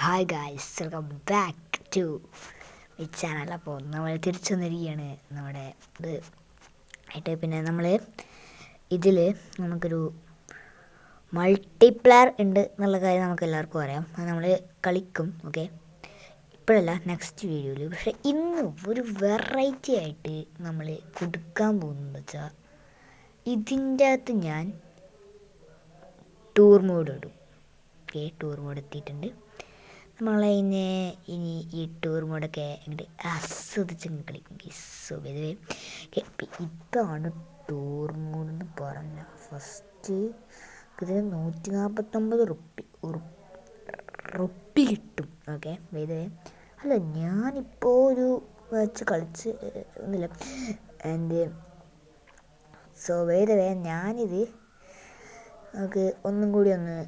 Hi guys, welcome back to ഈ channel. അപ്പോൾ നമ്മൾ തിരിച്ചു വന്നിരിക്കുകയാണ് നമ്മുടെ ഇത് ആയിട്ട്. പിന്നെ നമ്മൾ ഇതിൽ നമുക്കൊരു മൾട്ടിപ്ലെയർ ഉണ്ട് എന്നുള്ള കാര്യം നമുക്ക് എല്ലാവർക്കും അറിയാം. അത് നമ്മൾ കളിക്കും, ഓക്കെ, ഇപ്പോഴല്ല, നെക്സ്റ്റ് വീഡിയോയിൽ. പക്ഷേ ഇന്ന് ഒരു വെറൈറ്റി ആയിട്ട് നമ്മൾ കൊടുക്കാൻ പോകുന്നത് വെച്ചാൽ ഇതിൻ്റെ അകത്ത് ഞാൻ ടൂർ മോഡ് ഇടും. ഓക്കെ, ടൂർ മോഡ് എത്തിയിട്ടുണ്ട്. നമ്മളതിനെ ഇനി ഈ ടൂർ മോഡൊക്കെ ഇങ്ങോട്ട് ആസ്വദിച്ച് കളിക്കും. സോ പൊതുവേ ഇതാണ് ടൂർ മോഡ് എന്ന് പറഞ്ഞാൽ ഫസ്റ്റ് ഇതിന് 149 റുപ്പി കിട്ടും. ഓക്കെ, പൊതുവേ അല്ല, ഞാനിപ്പോൾ ഒരു വെച്ച് കളിച്ച് ഒന്നുമില്ല. ആൻഡ് സോ പൊതുവേ ഞാനിത് നമുക്ക് ഒന്നും കൂടി ഒന്ന്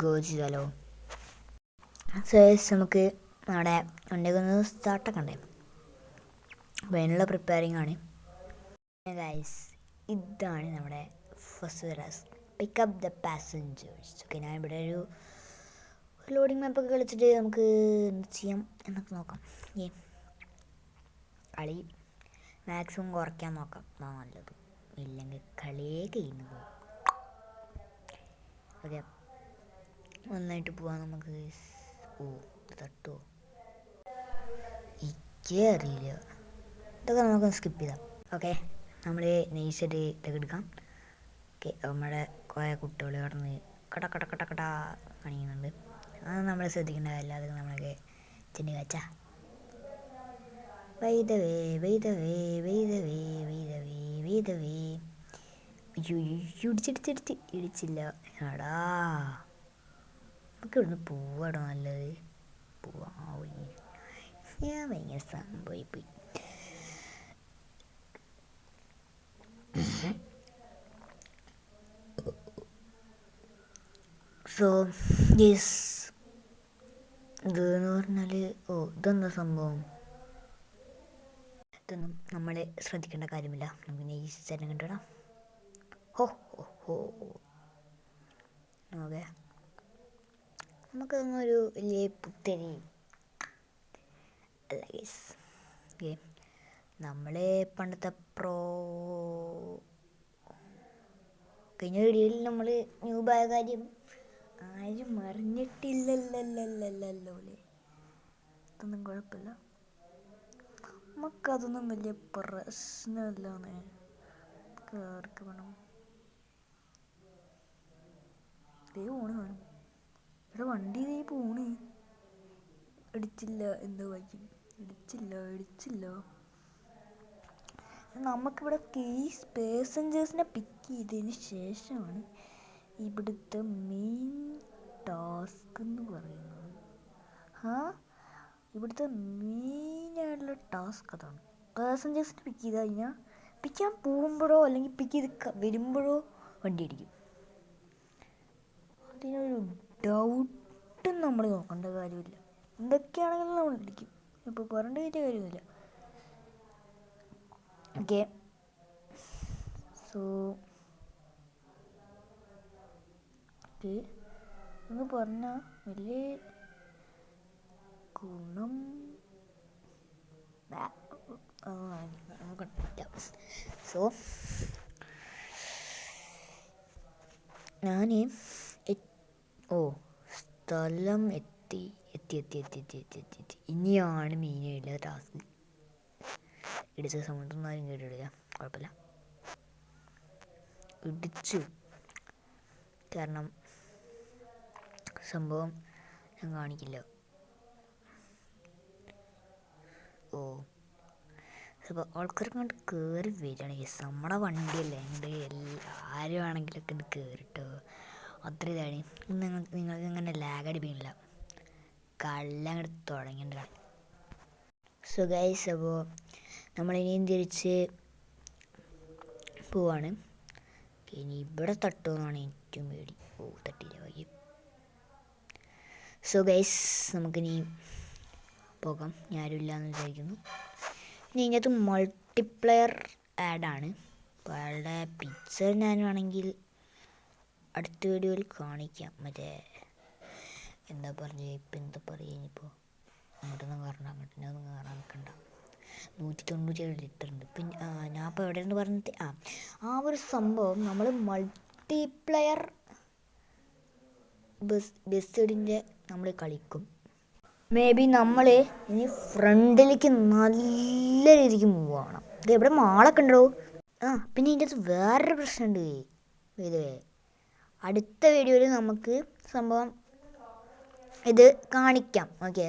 ഗോ ചെയ്താലോ. സോ നമുക്ക് നമ്മുടെ വണ്ടിയൊക്കെ ഒന്ന് സ്റ്റാർട്ടാക്കണ്ടേ. അപ്പോൾ അതിനുള്ള പ്രിപ്പയറിങ് ആണ് ഗൈസ്. ഇതാണ് നമ്മുടെ first task, pickup the passengers. Okay, ഞാൻ ഇവിടെ ഒരു ലോഡിങ് മാപ്പൊക്കെ കളിച്ചിട്ട് നമുക്ക് എന്ത് ചെയ്യാം എന്നൊക്കെ നോക്കാം. കളി മാക്സിമം കുറയ്ക്കാൻ നോക്കാം, നല്ലത്. ഇല്ലെങ്കിൽ കളിയേ കഴിഞ്ഞു പോകും. ഓക്കെ, ഒന്നായിട്ട് പോവാം നമുക്ക്. ഓ, തട്ടോ ഇക്കേ അറിയില്ല, ഇതൊക്കെ നമുക്ക് സ്കിപ്പ് ചെയ്താം. ഓക്കെ, നമ്മൾ നൈസായിട്ട് ഇതൊക്കെ എടുക്കാം. ഓക്കെ, നമ്മുടെ കുറേ കുട്ടികൾ കടന്ന് കട കാണിക്കുന്നുണ്ട്. അത് നമ്മൾ ശ്രദ്ധിക്കേണ്ട കാര്യമില്ല, അത് നമ്മളൊക്കെ ചെന്നി കച്ച വെയ്തവേ ഇടിച്ചില്ല. എടാ, നമുക്ക് ഇവിടുന്ന് പോവാടോ, നല്ലത്. പോവാ, ഞാൻ ഭയങ്കര സംഭവിപ്പോയി. സോ യെസ്, ഇതെന്ന് പറഞ്ഞാൽ ഇതെന്താ സംഭവം? ഇതൊന്നും നമ്മൾ ശ്രദ്ധിക്കേണ്ട കാര്യമില്ല, നമുക്ക് നൈസായിട്ട് കണ്ടിടാം. ഹോ ഹോ ഹോ, ഓക്കെ, നമുക്കതൊന്നൊരു വലിയ പുത്തരി അല്ല ഗൈസ്. ഓക്കെ, നമ്മൾ പണ്ടത്തെ കഴിഞ്ഞ വീഡിയോയിൽ നമ്മൾ ന്യൂബായ കാര്യം ആരും അറിഞ്ഞിട്ടില്ലല്ലോ. അതൊന്നും കുഴപ്പമില്ല, നമുക്കതൊന്നും വലിയ പ്രശ്നമില്ലാന്ന് ആർക്ക് വേണം. ഇതേ പോണ് കാണും, ഇവിടെ വണ്ടി ഇതേ പോണ്. ഇടിച്ചില്ല, എന്തോ ഭാഗ്യം, ഇടിച്ചില്ല. നമുക്കിവിടെ കേസ് പാസഞ്ചേഴ്സിനെ പിക്ക് ചെയ്തതിന് ശേഷമാണ് ഇവിടുത്തെ മെയിൻ ടാസ്ക് എന്ന് പറയുന്നത്. ഇവിടുത്തെ മെയിനായിട്ടുള്ള ടാസ്ക് അതാണ്. പാസഞ്ചേഴ്സിനെ പിക്ക് ചെയ്ത് കഴിഞ്ഞാൽ പിക്ക് ചെയ്യാൻ പോകുമ്പോഴോ അല്ലെങ്കിൽ പിക്ക് ചെയ്ത് വരുമ്പോഴോ വണ്ടി അടിക്കും. അതിനൊരു ഡൗട്ടും നമ്മൾ നോക്കേണ്ട കാര്യമില്ല. എന്തൊക്കെയാണെങ്കിലും നമ്മൾ അടിക്കും, ഇപ്പോൾ പറഞ്ഞിട്ട് വലിയ കാര്യമൊന്നുമില്ല. ഓക്കെ, സോ എന്ന് പറഞ്ഞാൽ വലിയ ഗുണം സോ ഞാൻ സ്ഥലം എത്തി. ഇനിയാണ് മെയിനായിട്ടുള്ള ടാസ്ക്. ഇടിച്ച സൗണ്ടൊന്നും ആരും കേട്ടിട്ടില്ല, കുഴപ്പമില്ല. ഇടിച്ചു കാരണം സംഭവം ഞാൻ കാണിക്കില്ല. അപ്പോൾ ആൾക്കാർക്ക് കണ്ട് കയറി വരികയാണ്. നമ്മുടെ വണ്ടിയല്ലേ, അങ്ങോട്ട് എല്ലാവരും ആണെങ്കിലൊക്കെ ഇത് കയറിട്ടോ. അത്ര ഇതാണ്. നിങ്ങൾക്ക് ഇങ്ങനെ ലാഗ് അടിപ്പിക്കില്ല, കള്ളങ്ങോട്ട് തുടങ്ങിയിട്ടാണ്. സോ ഗൈസ്, അപ്പോൾ നമ്മളിനിയും തിരിച്ച് പോവാണ്. ഇനി ഇവിടെ തട്ടുമെന്നാണ് ഏറ്റവും പേടി. തട്ടിയില്ല, ഭാഗ്യം. സോ ഗൈസ്, നമുക്കിനി പോകാം. ഞാനില്ല എന്ന് വിചാരിക്കുന്നു. ഇനി ഇതിനകത്ത് മൾട്ടിപ്ലെയർ ആഡാണ്. അപ്പോൾ അയാളുടെ പിക്ചർ ഞാൻ വേണമെങ്കിൽ അടുത്ത വീഡിയോയിൽ കാണിക്കാം. മറ്റേ എന്താ എന്താ പറഞ്ഞത്, ഇപ്പം എന്താ പറയുക ഇനിയിപ്പോൾ. അങ്ങോട്ടൊന്നും കയറണ്ട, അങ്ങോട്ടൊന്നും കയറാൻ നിൽക്കണ്ട. 197 ലിറ്റർ ഉണ്ട്. പിന്നെ ഞാൻ ഇപ്പോൾ എവിടെയെന്ന് പറഞ്ഞിട്ട് ആ ഒരു സംഭവം നമ്മൾ മൾട്ടിപ്ലെയർ ബസ്സിഡിൻ്റെ നമ്മൾ കളിക്കും. മേ ബി നമ്മൾ ഇനി ഫ്രണ്ടിലേക്ക് നല്ല രീതിക്ക് മൂവ് ആവണം. ഇത് എവിടെ മാളൊക്കെ ഉണ്ടോ? പിന്നെ ഇതിൻ്റെ അകത്ത് വേറൊരു പ്രശ്നമുണ്ട്. ഇത് അടുത്ത വീഡിയോയിൽ നമുക്ക് സംഭവം ഇത് കാണിക്കാം. ഓക്കെ,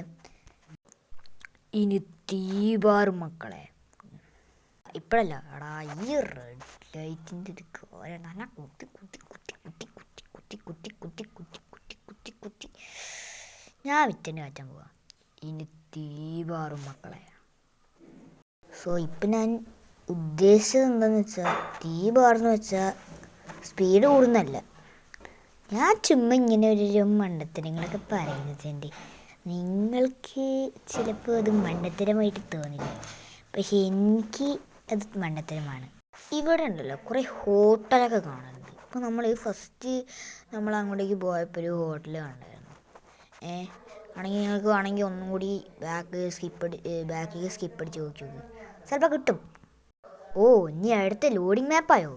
ഇനി തീപാറും മക്കളെ. ഇപ്പോഴല്ല എടാ, ഈ റെഡ് ലൈറ്റിൻ്റെ ഒരു കാര്യം കുത്തി കുത്തി കുത്തി കുത്തി കുത്തി കുത്തി കുത്തി കുത്തി കുത്തി കുത്തി കുത്തി കുത്തി ഞാൻ വിറ്റന്നെ മാറ്റാൻ പോവാ. ഇനി തീപാറും മക്കളെ. സോ ഇപ്പം ഞാൻ ഉദ്ദേശിച്ചത് എന്താണെന്ന് വെച്ചാൽ, തീപാറെന്ന് വെച്ചാൽ സ്പീഡ് കൂടുന്നല്ല. ഞാൻ ചുമ്മാ ഇങ്ങനെ ഒരു മണ്ടത്തരങ്ങളൊക്കെ പറയുന്നത് നിങ്ങൾക്ക് ചിലപ്പോൾ അത് മണ്ടത്തരമായിട്ട് തോന്നില്ല, പക്ഷെ എനിക്ക് അത് മണ്ടത്തരമാണ്. ഇവിടെ ഉണ്ടല്ലോ കുറേ ഹോട്ടലൊക്കെ കാണുന്നുണ്ട്. ഇപ്പോൾ നമ്മൾ ഫസ്റ്റ് നമ്മൾ അങ്ങോട്ടേക്ക് പോയപ്പോൾ ഒരു ഹോട്ടൽ കണ്ടായിരുന്നു. ആണെങ്കിൽ നിങ്ങൾക്ക് വേണമെങ്കിൽ ഒന്നും കൂടി ബാക്കിൽ സ്കിപ്പ് അടിച്ച് നോക്കി നോക്ക്, ചിലപ്പോൾ കിട്ടും. ഇനി അടുത്ത ലോഡിങ് മാപ്പായോ?